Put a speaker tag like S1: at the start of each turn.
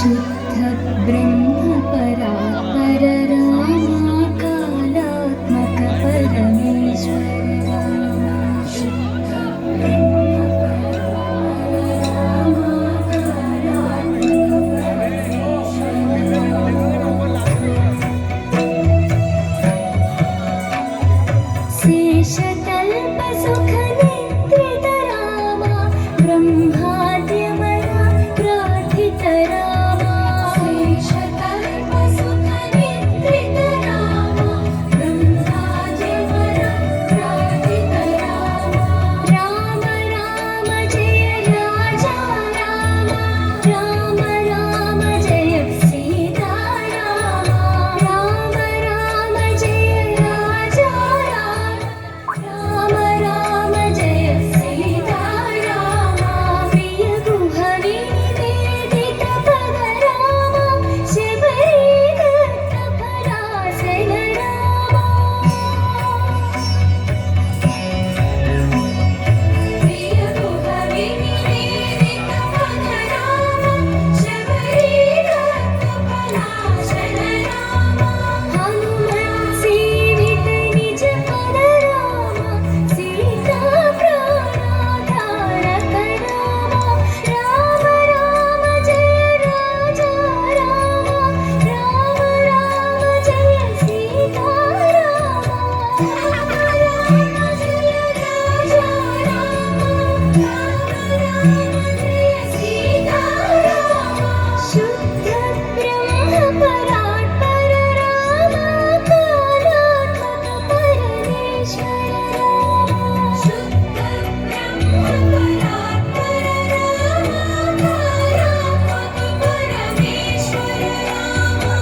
S1: शुद्ध ब्रह्म परात्पर रामा कालात्मक परमेश्वर रामा शुद्ध ब्रह्म रामा कालात्मक परमेश्वर शेषतल्प सुख निद्रित रामा ब्रह्माद्यमया प्रार्थित रामा शेषतल्प सुख निद्रित रामा ब्रह्माद्यमया प्रार्थित रामा राम राम जय राजा रामा राम राम जय सीता रामा राम राम जय राजा राम राम जय सीता रामा प्रिय गुह विनिवेदित पद रामा शबरी दत्त पराशर रामा प्रिय गुह विनिवेदित पद रामा शबरी दत्त पराशर रामा हनुमत सेवित निज पद रामा सीता प्राणाधारक रामा राम राम जय राजा रामा राम राम जय सीता रामा राम राम जय राजा रामा राम राम जय सीता रामा शुद्ध ब्रह्म परात्पर रामा कालात्मक परमेश्वर रामा शुद्ध ब्रह्म परात्पर रामा कालात्मक परमेश्वर रामा